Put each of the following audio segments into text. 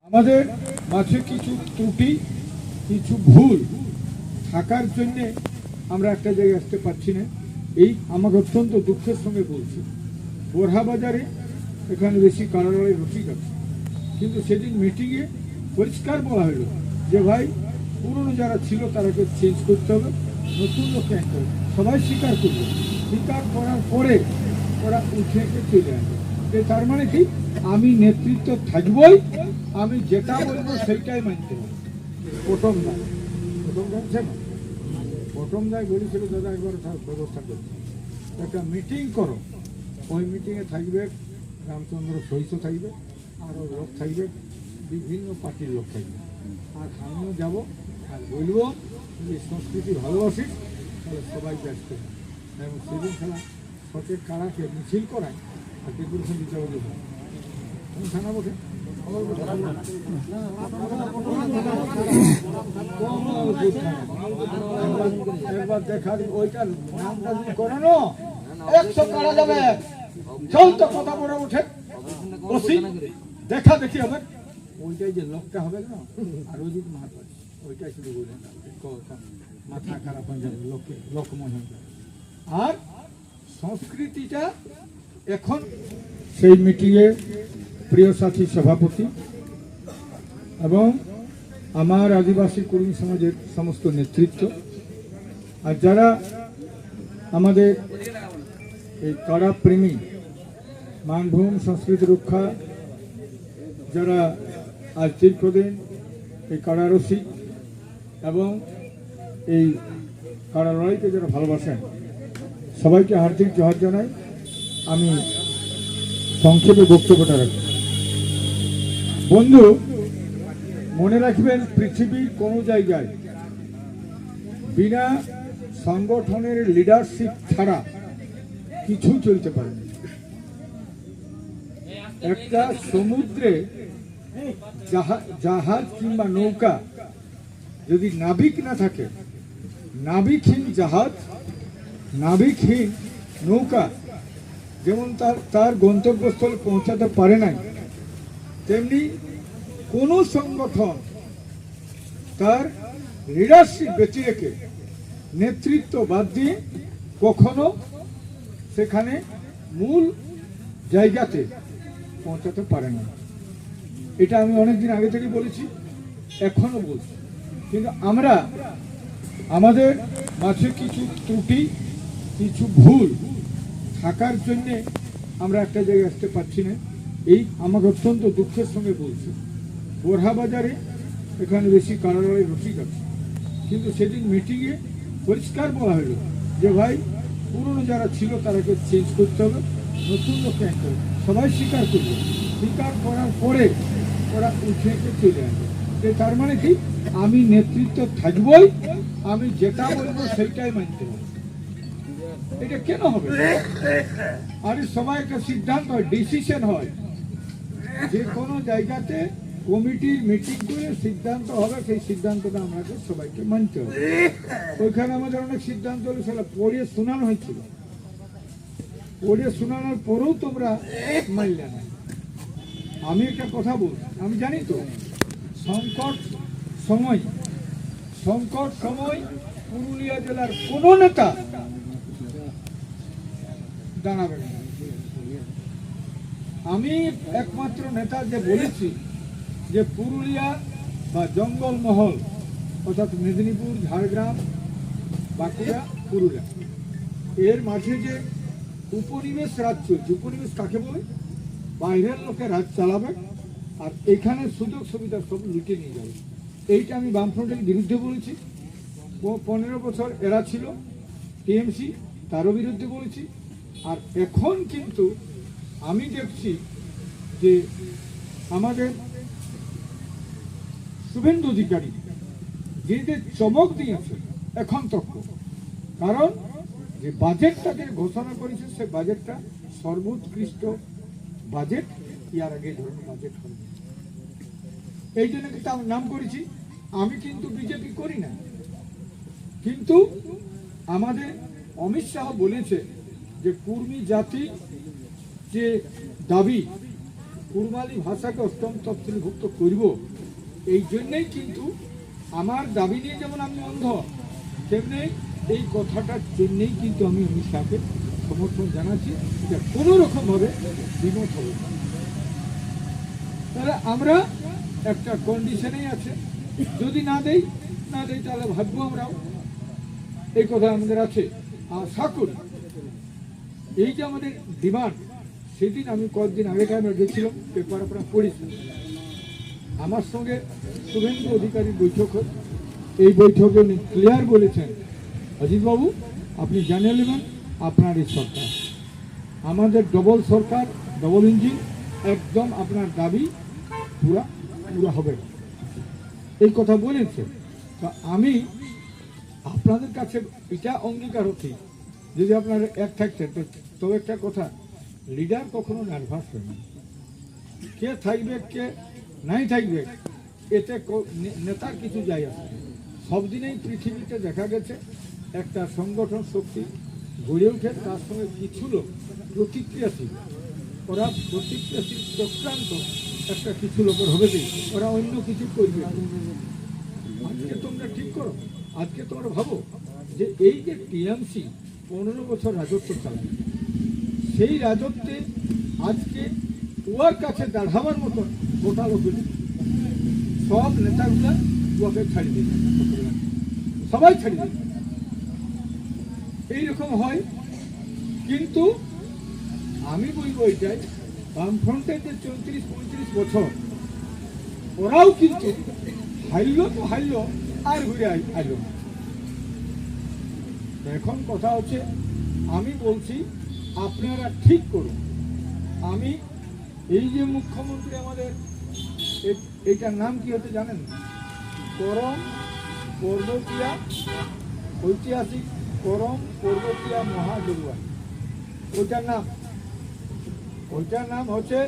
আমাদের মাঝে কিছু ত্রুটি, কিছু ভুল থাকার জন্যে আমরা একটা জায়গায় আসতে পারছি না। এই আমাকে অত্যন্ত দুঃখের সঙ্গে বলছি। বোরহা বাজারে এখানে বেশি কারালয় রসিক আছে, কিন্তু সেদিন মিটিংয়ে পরিষ্কার বলা হলো যে ভাই পুরনো যারা ছিল তারাকে চেঞ্জ করতে হবে, নতুন লোক আনতে হবে। সবাই স্বীকার করবে, স্বীকার করার পরে ওরা উঠে চলে আসবে। তার মানে কি, আমি নেতৃত্ব থাকবই, আমি যেটা বলবো সেইটাই মানতে হবে। প্রথম জানছে না, প্রথম দায় বলেছিল দাদা একবার ব্যবস্থা করতে একটা মিটিং করো, ওই মিটিংয়ে থাকবে রামচন্দ্র সহিত থাকবে, আরও লোক থাকবে, বিভিন্ন পার্টির লোক থাকবে, আর আমিও যাব আর বলবো যে সংস্কৃতি ভালোবাসিস তাহলে সবাই ব্যস্ত এবং সেদিন খেলা সচেত কারাকে মিছিল করায় আর ডেপুটেশন দিতে হবে। থানা বসে একবার দেখার ওইটার নামটা যদি করানো 100 কারা যাবে, চল তো কথা বলে উঠে দেখা দেখি হবে, ওইটাই যে লোকটা হবে না, আর ওই যদি মাথা ওইটাই শুধু বললেন মাথা খারাপ হয়ে যাবে, লোকময় হয়ে যাবে। আর সংস্কৃতিটা এখন সেই মিটিংয়ে প্রিয় সাথী সভাপতি এবং আমার আদিবাসী কর্মী সমাজের সমস্ত নেতৃত্ব আর যারা আমাদের এই কারা প্রেমী, মানভূম সংস্কৃতি রক্ষা, যারা আজ দীর্ঘদিন এই কারা রসিক এবং এই কারা লড়াইকে যারা ভালোবাসেন, সবাইকে হার্দিক জোহার জানাই। আমি সংক্ষেপে বক্তব্যটা রাখি। বন্ধু, মনে রাখবেন, পৃথিবীর কোনো জায়গায় বিনা সংগঠনের লিডারশিপ ছাড়া কিছু চলতে পারে না। একটা সমুদ্রে জাহাজ কিংবা নৌকা যদি নাবিক না থাকে, নাবিকহীন জাহাজ, নাবিকহীন নৌকা যেমন তার গন্তব্যস্থলে পৌঁছাতে পারে নাই, তেমনি কোনো সংগঠন তার লিডারশিপ বেঁচে রেখে নেতৃত্ব বাদ দিয়ে কখনো সেখানে মূল জায়গাতে পৌঁছাতে পারে না। এটা আমি অনেকদিন আগে থেকে বলেছি, এখনো বলছি। কিন্তু আমরা আমাদের মাঝে কিছু ত্রুটি, কিছু ভুল থাকার জন্যে আমরা একটা জায়গায় আসতে পারছি না। এই আমাকে অত্যন্ত দুঃখের সঙ্গে বলছি। বোরহা বাজারে এখানে বেশি কারালয় রসিক আছে, কিন্তু সেদিন মিটিংয়ে পরিষ্কার বলা হলো যে ভাই পুরনো যারা ছিল তারাকে চেঞ্জ করতে হবে, নতুন লোক আনতে হবে। সবাই স্বীকার করবে, স্বীকার করার পরে ওরা উঠে চলে আসবে। তার মানে কি, আমি নেতৃত্ব থাকবই, আমি যেটা বলবো সেইটাই মানতে হবে। এটা কেন হবে? আরে সবাই একটা সিদ্ধান্ত হয়, ডিসিশন হয়, যে কোনো জায়গাতে কমিটির মিটিং করে সিদ্ধান্ত হবে, সেই সিদ্ধান্তটা আমাকে সবাইকে মানতে হবে। ওইখানে আমাদের অনেক সিদ্ধান্ত হলো, সেটা পড়িয়ে শোনানো হয়েছিল, পড়িয়ে শোনানোর পরেও তোমরা মানলে না। আমি একটা কথা বলছি, আমি জানি তো সংকট সময় পুরুলিয়া জেলার কোনো নেতা দাঁড়াবে না। আমি একমাত্র নেতা যে বলেছি যে পুরুলিয়া বা জঙ্গলমহল অর্থাৎ মেদিনীপুর, ঝাড়গ্রাম, বাঁকুড়া, পুরুলিয়া এর মাঝে যে উপনিবেশ রাজ চলছে, উপনিবেশ কাকে বলে? বাইরের লোকে রাজ চালাবে আর এখানে সুযোগ সুবিধা সব লুটে নিয়ে যাবে। এইটা আমি বামফ্রন্টের বিরুদ্ধে বলেছি। 15 বছর এরা ছিল টিএমসি, তারও বিরুদ্ধে বলেছি। আর এখন কিন্তু আমি দেখছি যে আমাদের শুভেন্দু অধিকারী যে চমক দিয়েছে এখন তক, কারণ যে বাজেটটাকে ঘোষণা করেছে সে বাজেটটা সর্বোৎকৃষ্ট বাজেট, ইয়ার আগে ধরনের বাজেট হবে। এই জন্য কিন্তু আমি নাম করেছি। আমি কিন্তু বিজেপি করি না, কিন্তু আমাদের অমিত শাহ বলেছে যে কুর্মী জাতি যে দাবি কুড়মালি ভাষাকে অষ্টম তফসিলভুক্ত করব, এই জন্যেই কিন্তু আমার দাবি নিয়ে যেমন আমি অন্ধ, তেমনি এই কথাটার জন্যেই কিন্তু আমি অমিত শাহকে সমর্থন জানাচ্ছি যে কোনো রকমভাবে বিমত হবে না। তাহলে আমরা একটা কন্ডিশনেই আছে, যদি না দেই তাহলে ভাববো আমরাও, এই কথা আমাদের আছে। আশা করি এই যে আমাদের ডিমান্ড, সেদিন আমি কয়েকদিন আগে আমরা গেছিলাম, পেপার আপনারা পড়েছি, আমার সঙ্গে শুভেন্দু অধিকারীর বৈঠক হয়। এই বৈঠকে উনি ক্লিয়ার বলেছেন, অজিতবাবু আপনি জানিয়ে নেবেন আপনার এই সরকার, আমাদের ডবল সরকার, ডবল ইঞ্জিন, একদম আপনার দাবি পুরা হবে, এই কথা বলেছে। তো আমি আপনাদের কাছে এটা অঙ্গীকার হচ্ছি, যদি আপনারা এক থাকতেন, তবে একটা কথা, লিডার কখনো নার্ভাস হয় না, কে থাকবে কে নাই থাকবে এতে নেতার কিছু যায় আসে। সব দিনেই পৃথিবীতে দেখা গেছে একটা সংগঠন শক্তি গড়ে ওঠে, তার সঙ্গে কিছু লোক প্রতিক্রিয়াশীল, ওরা প্রতিক্রিয়াশীল চক্রান্ত একটা কিছু লোকের হবে যে ওরা অন্য কিছু করবে। আজকে তোমরা ঠিক করো, আজকে তোমরা ভাবো যে এই যে টিএমসি 15 বছর রাজত্ব চালায়, সেই রাজত্বে আজকে ওর কাছে দাঁড়াবার মতন গোটা লোক সব নেতাগুলা ওকে ছাড়ি দিল, সবাই ছাড়ি দিল, এইরকম হয়। কিন্তু আমি বলবো এটাই, বামফ্রন্টের যে 34-35 বছর ওরাও কিন্তু হারল তো হারল, আর ঘুরে আইল। এখন কথা হচ্ছে, আমি বলছি আপনারা ঠিক করুন। আমি এই যে মুখ্যমন্ত্রী আমাদের, এইটার নাম কি হতে জানেন? করম পর্বতীয়া, ঐতিহাসিক করম পর্বতীয়া মহাজরুয়াই, ওইটার নাম হচ্ছে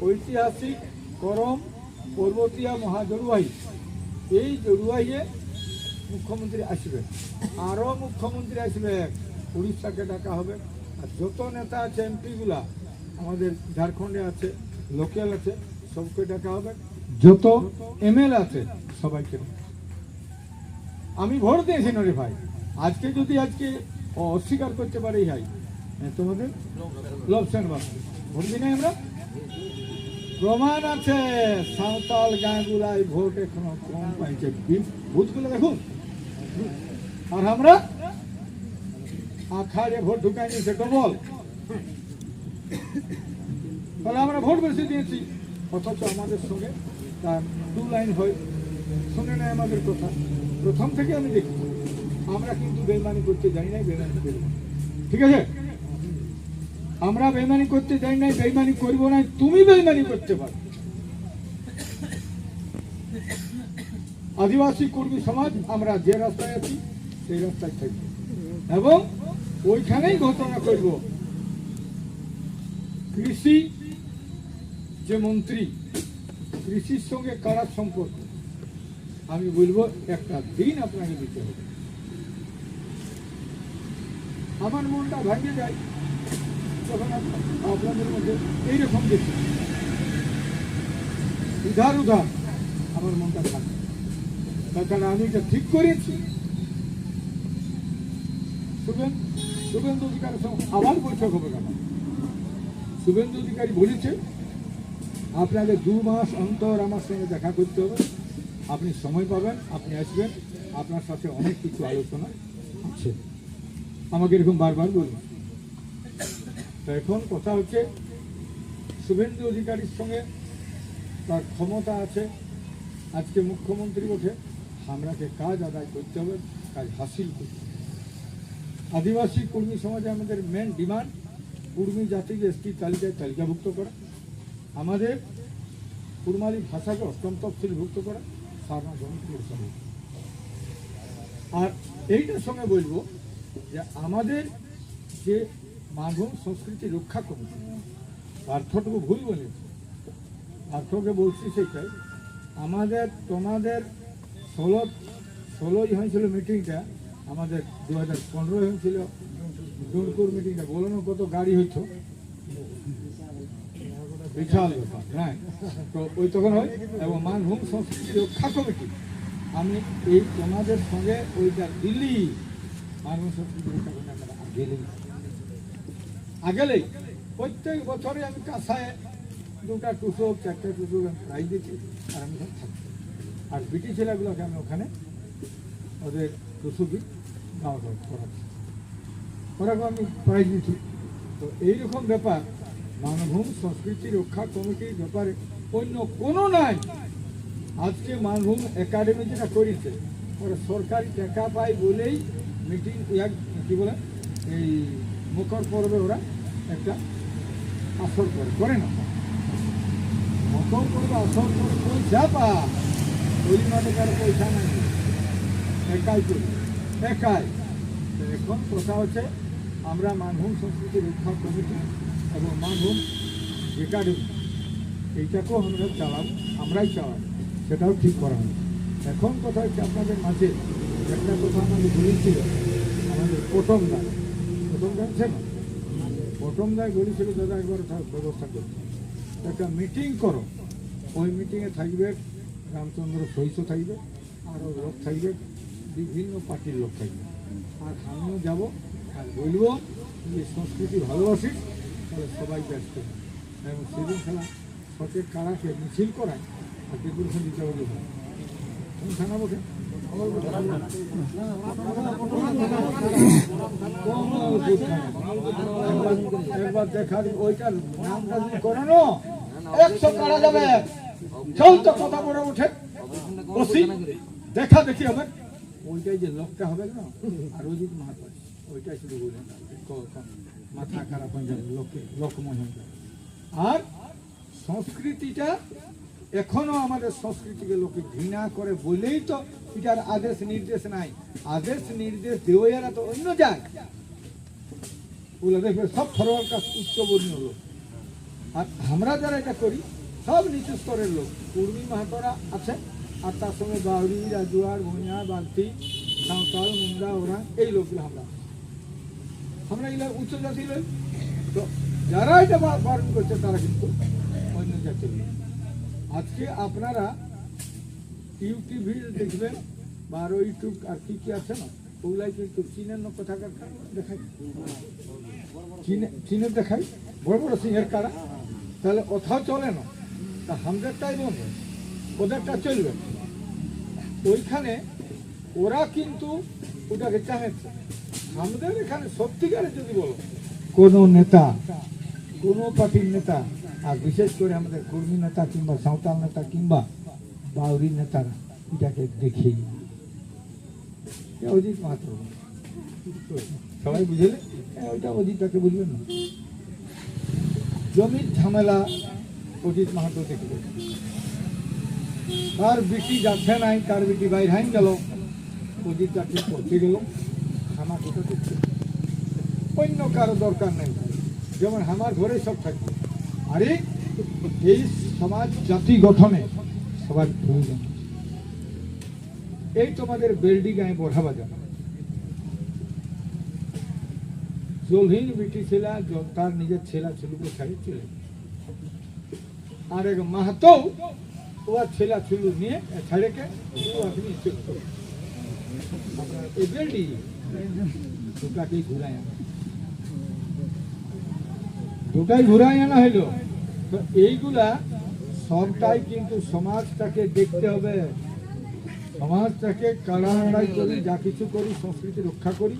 ঐতিহাসিক করম পর্বতীয়া মহাজরুয়াই। এই জরুয়াইয়ে মুখ্যমন্ত্রী আসবে, আরও মুখ্যমন্ত্রী আসবে, উড়িষ্যাকে ডাকা হবে, আর যত নেতা আছে এমপিগুলা আমাদের ঝাড়খণ্ডে আছে, লোকাল আছে, সবকে ডাকা হবে, যত এমএলএ আছে সবাইকে। আমি ভোট দিয়েছি না রে ভাই, আজকে যদি অস্বীকার করতে পারে ভাই তোমাদের লবসেন বাস ভোট দিই নাই আমরা, প্রমাণ আছে। সাঁওতাল গাঁগুলায় ভোট এখনো কম পাইছে, বুথগুলো দেখুন, আর আমরা আখাড়ে ভোট ঢুকাই নিয়েছে ডবল। তাহলে আমরা ভোট বেশি দিয়েছি, অথচ আমাদের সঙ্গে তার 2 লাইন হয়, শুনে নেয় আমাদের কথা। প্রথম থেকে আমি দেখি আমরা কিন্তু বেইমানি করতে যাই নাই, বেইমানি করি, ঠিক আছে? আমরা বেইমানি করতে যাই নাই, বেইমানি করবো না। তুমি বেইমানি করতে পারো, আদিবাসী কর্মী সমাজ আমরা যে রাস্তায় আছি সেই রাস্তায় থাকবো, এবং ওইখানেই ঘোষণা করব কৃষি যে মন্ত্রী, কৃষির সঙ্গে কারার সম্পর্ক, আমি বলবো একটা দিন আপনাকে দিতে হবে। আমার মনটা ভাঙে যায় তখন আপনাদের মধ্যে এইরকম দেখি উধার আমার মনটা থাকে। তাছাড়া আমি এটা ঠিক করেছি, শুভেন্দু অধিকারীর সঙ্গে আবার বৈঠক হবে কেন? শুভেন্দু অধিকারী বলেছে আপনাকে 2 মাস অন্তর আমার সঙ্গে দেখা করতে হবে, আপনি সময় পাবেন, আপনি আসবেন, আপনার সাথে অনেক কিছু আলোচনা আছে, আমাকে এরকম বারবার বলুন। তো এখন কথা হচ্ছে, শুভেন্দু অধিকারীর সঙ্গে তার ক্ষমতা আছে, আজকে মুখ্যমন্ত্রী ওঠে, আমরাকে কাজ আদায় করতে হবে, কাজ হাসিল করতে হবে। আদিবাসী কর্মী সমাজে আমাদের মেন ডিমান্ড কুর্মী জাতিকে এসটি তালিকায় তালিকাভুক্ত করা, আমাদের কুড়মালি ভাষাকে অষ্টম তফসিলভুক্ত করা, সারনা জমি পুরস্কার। আর এইটার সঙ্গে বলবো যে আমাদের যে মানব সংস্কৃতি রক্ষা কমিটি, পার্থটুকু ভুল বলেছে, পার্থকে বলছি সেটাই, আমাদের তোমাদের 16 হয়েছিল মিটিংটা, আমাদের 2015 হয়েছিল জোনপুর মিটিংটা, বলো না কত গাড়ি হইতো, বিশাল ব্যাপার, হ্যাঁ। তো ওই তখন হয় এবং মানভূম সংস্কৃতি রক্ষা কমিটি, আমি এই তোমাদের সঙ্গে ওইটা দিল্লি মানভূম সংস্কৃতি রক্ষা কমিটি আমরা আগেলেই প্রত্যেক বছরে আমি কাঁসায় 2টা টুসক 4টা টুসক আমি প্রাইজ দিচ্ছি, আর আমি থাকছি। আর বিটি ছেলেগুলোকে আমি ওখানে ওদের টুসুকি গাওয়া করাচ্ছি, ওরাকে আমি প্রাইজ দিচ্ছি। তো এইরকম ব্যাপার মানভূম সংস্কৃতি রক্ষা কমিটির ব্যাপারে অন্য কোনো নাই। আজকে মানভূম একাডেমি যেটা করেছে ওরা সরকারি টাকা পায় বলেই মিটিং কি বলে এই মকর পর্বে ওরা একটা আসর করে না। মকর পর্বে আসর করে পয়সা পা, ওই মানে কারো পয়সা নাই, একাই করি, একাই। এখন কথা হচ্ছে আমরা মানভূম সংস্কৃতি রক্ষা কমিটি এবং মানভূম একাডেমি এইটাকেও আমরা চালাবো, আমরাই চালাবো, সেটাও ঠিক করা হবে। এখন কথা হচ্ছে আপনাদের মাঝে একটা কথা আমাদের বলেছিল আমাদের প্রথম দায় ছিল, প্রথম দায় বলেছিল দাদা একবার ব্যবস্থা করছে একটা মিটিং করো, ওই মিটিংয়ে থাকবে রামচন্দ্র সহিত থাকবে, আরও লোক থাকবে, বিভিন্ন পার্টির লোক থাকবে, আর আমিও যাব আর বলবো যে সংস্কৃতি ভালোবাসিস তাহলে সবাই ব্যস্ত এবং সেদিন খেলা সচেত কারাকে মিছিল করায় আর ডেপুটেশন দিতে হবে। তুমি থানা বসে একবার দেখা ওইটার নামটা যদি করানো 100 কারা যাবে, চল তো কথা বলে ওঠে দেখা দেখি হবে, ওইটাই যে লোকটা হবে না আর ওই যদি মাথা ওইটাই শুধু বললেন মাথা খারাপ হয়ে যাবে লোকময় হয়ে যাবে। আর সংস্কৃতিটা এখনো আমাদের সংস্কৃতিকে লোকে ঘৃণা করে বলেই তো এটার আদেশ নির্দেশ নাই, আদেশ নির্দেশ দেওয়ারা তো অন্য যায়, ওগুলো দেখবে সব ফরওয়ার্ড কাজ উচ্চবর্ণীয় লোক, আর আমরা যারা এটা করি সব নিচু স্তরের লোক। কুর্মী মাহাতরা আছে আর তার সঙ্গে বাউরি, রাজুয়ার, ভূঁইয়া, বালতি, সাঁওতাল, মুন্ডা, ওরা এই লোকগুলো আমরা এগুলো উচ্চ জাতির লোক। তো যারা এটা বারণ করছে তারা কিন্তু অন্য জাতির লোক। আজকে আপনারা ইউটিভি দেখবেন বা আরো ইউটিউব আর কি কি আছে না, ওগুলাই কিন্তু চীনের কথা দেখায়, চীনের দেখায় বড় বড় সিংহের কারা, তাহলে কোথাও চলে না, তা আমাদেরটাই বন্ধ, ওদেরটা চলবে। ওইখানে ওরা কিন্তু ওটাকে চাহেছে। আমাদের এখানে সত্যিকারে যদি বলো কোনো নেতা, কোনো পার্টির নেতা, আর বিশেষ করে আমাদের কর্মী নেতা কিংবা সাঁওতাল নেতা কিংবা বাউরি নেতারা এটাকে দেখেই অজিত মাত্র সবাই বুঝলে ওইটা অজিতটাকে বুঝবেন না। জমির ঝামেলা অজিত মাহাতো দেখবে, তার বিটি যাচ্ছে নাই, তার বিটি বাইর হাইন গেল, অজিত যাকে করতে গেল, আমার কথা দেখছে, অন্য কারো দরকার নেই, যেমন আমার ঘরে সব থাকবে। আরে এই সমাজ জাতি গঠনে সবার প্রয়োজন। এই তোমাদের বেলডি গায়ে বড়াবা যাবে, জলহীন বিটি ছেলা তার নিজের ছেলা ছেলুকে ছাড়ি চলে, আর এক মাহাতো ওর ছেলা ছেলু নিয়ে ছাড়েকে আপনি এই বেলডি দুটাকেই ঘুরায় আনা, দুটাই ঘুরাই আনা হইল। তো এইগুলা সবটাই কিন্তু সমাজটাকে দেখতে হবে, সমাজটাকে কাড়াহাড়াই করি, যা কিছু করি সংস্কৃতি রক্ষা করি।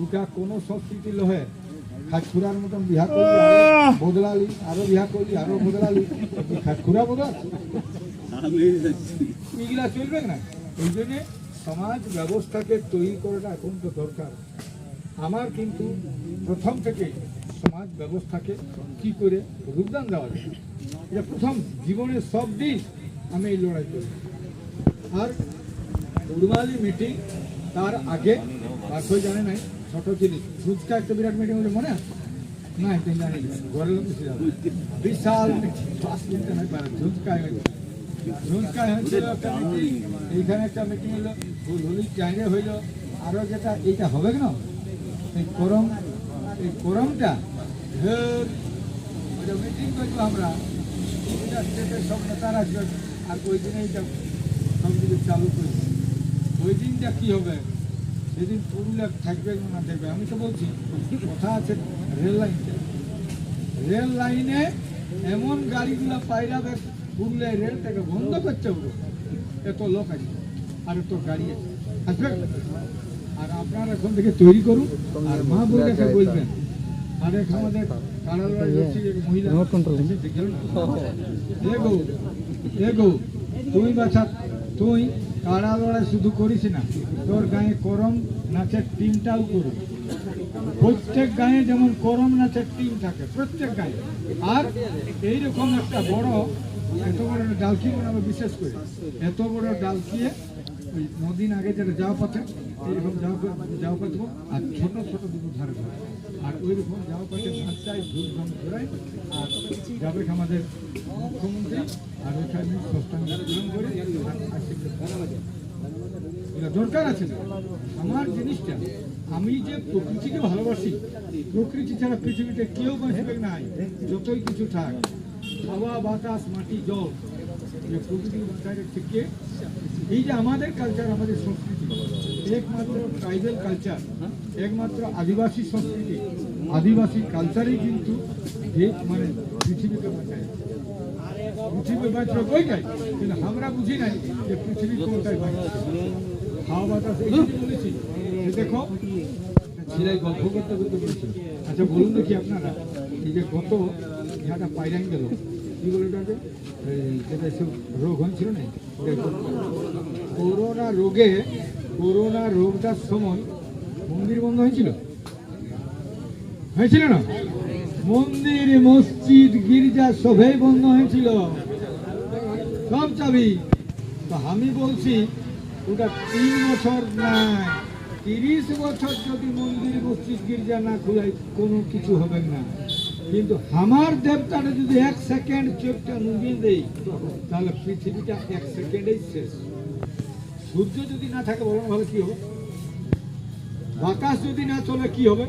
ওটা কোনো সংস্কৃতি লহে খাটখুরার মতন বিহা করলি বদলালি, আরো বিহা করলি আরো বদলালি, খাটখুরা বদল এগুলা চলবে না। এই জন্য সমাজ ব্যবস্থাকে তৈরি করাটা এখন তো দরকার। আমার কিন্তু প্রথম থেকে সমাজ ব্যবস্থাকে কি করে রূপদান দেওয়া যায়, এটা প্রথম জীবনের সব দিন আমি এই লড়াই করি। আর উড়মালি মিটিং তার আগে বাসই জানে নাই, ছোট জিনিস রুজকা একটা বিরাট মিটিং হলে মনে আছে না, একদিন জানি ঘরের লোক বিশাল ঝুঁচকায় হয়েছিল একটা মিটিং, এইখানে একটা মিটিং হলো, হোলির টাইমে হইলো, আরো যেটা এইটা হবে না এই করমটা মিটিং করবো আমরা এটা স্টেটের সব নেতারা আসবে আর ওই দিনে এটা সব কিছু চালু করবে। ওই দিনটা কী হবে, সেদিন পুরুলিয়া থাকবে না থাকবে। আমি তো বলছি কথা আছে রেল লাইনটা, রেল লাইনে এমন গাড়িগুলো পাইরাবে পুরুলিয়ায় রেলটাকে বন্ধ করতে হবে। এত লোক আছে আর এত গাড়ি আছে, আসবে। আর আপনারা এখন থেকে তৈরি করুন আর মা বোনকে বলবেন। আর এক আমাদের কারালয় মহিলা এগো তুই বাছা, তুই কাড়া লড়াই শুধু করিস না, তোর গায়ে করম নাচের টিমটাও করুন। প্রত্যেক গায়ে যেমন করম নাচের টিম থাকে প্রত্যেক গায়ে। আর এইরকম একটা বড় এত বড় ডালকি বানাবো, বিশেষ করে এত বড় ডালকিয়ে ওই নদীন আগে যেটা যাওয়া পথে এইরকম যাওয়া পাতবো আর ছোট ছোট দুটো ধারে আর ওই রকম যাওয়া পথে ভাতটাই ধূপধাম ঘোরাই। আর যাবে আমাদের মুখ্যমন্ত্রী আর ওইখানে সস্তান করে এটা দরকার আছে। আমার জিনিসটা, আমি যে প্রকৃতিকে ভালোবাসি, প্রকৃতি ছাড়া পৃথিবীতে কেউ বাঁচবে নাই, যতই কিছু থাক। হাওয়া বাতাস মাটি জল, যে প্রকৃতি বাঁচায় রাখছে কে? এই যে আমাদের কালচার, আমাদের সংস্কৃতি একমাত্র ট্রাইবেল কালচার, একমাত্র আদিবাসী সংস্কৃতি, আদিবাসী কালচারেই কিন্তু মানে পৃথিবীকে বাঁচায়। পৃথিবী বাঁচবে ওইটাই, কিন্তু আমরা বুঝি নাই যে পৃথিবী কোনটাই বাঁচছে। হাওয়া বাতাস এই বলেছি, দেখো ছেলে গল্প করতে করতে বলেছি। আচ্ছা বলুন দেখি আপনারা, এই যে গত ইহাটা পাইরান গেল, কি বলে ওটাকে, যেটা সব রোগ হয়েছিল না, করোনা রোগটার সময় মন্দির বন্ধ হয়েছিল না? মন্দির মসজিদ গির্জা সবই বন্ধ হয়েছিল, সব চাবি। তো আমি বলছি ওটা 3 বছর নাই, 30 বছর যদি মন্দির মসজিদ গির্জা না খোলাই কোনো কিছু হবে না। কিন্তু আমার দেবতাটা যদি 1 সেকেন্ড চোখটা নুবিয়ে দেই, তাহলে পৃথিবীটা 1 সেকেন্ডেই শেষ। সূর্য যদি না থাকে বলুন ভালো কি হবে? বাতাস যদি না চলে কি হবে?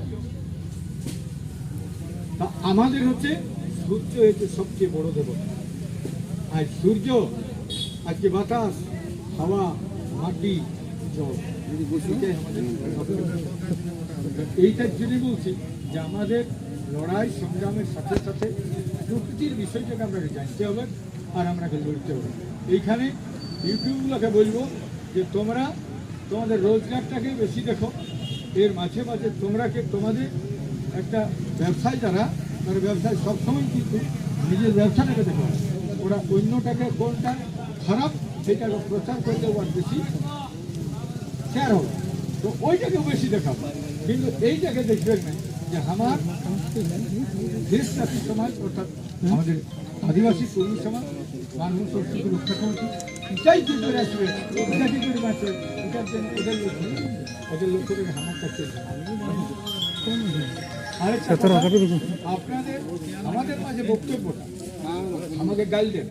তা আমাদের হচ্ছে সূর্য হচ্ছে সবচেয়ে বড় দেবতা। আর সূর্য আজকে বাতাস হাওয়া মাটি জল এইটার জন্য বলছি যে আমাদের লড়াই সংগ্রামের সাথে সাথে প্রকৃতির বিষয়টাকে আমরা জানতে হবে আর আমরাকে লড়তে হবে। এইখানে ইউটিউবগুলোকে বলবো যে তোমরা তোমাদের রোজগারটাকে বেশি দেখো, এর মাঝে মাঝে তোমাদের একটা ব্যবসায় যারা, তারা ব্যবসায় সবসময় কিন্তু নিজের ব্যবসাটাকে দেখো, ওরা অন্যটাকে কোনটা খারাপ সেটাকে প্রচার করতে আর বেশি শেয়ার হবে, তো ওইটাকে বেশি দেখাবো। কিন্তু এইটাকে দেখবেন না যে আমার দেশবাসী সমাজ অর্থাৎ আমাদের আদিবাসী কর্মী সমাজ মানুষ সংস্কৃতি রক্ষা কমিটি এটাই কি করে আসবে, এটা কি করে বাঁচবে, এটার জন্য ওদের লক্ষ্য করে আমার কাছে আপনাদের আমাদের মাঝে বক্তব্যটা আমাকে গাইড দেন।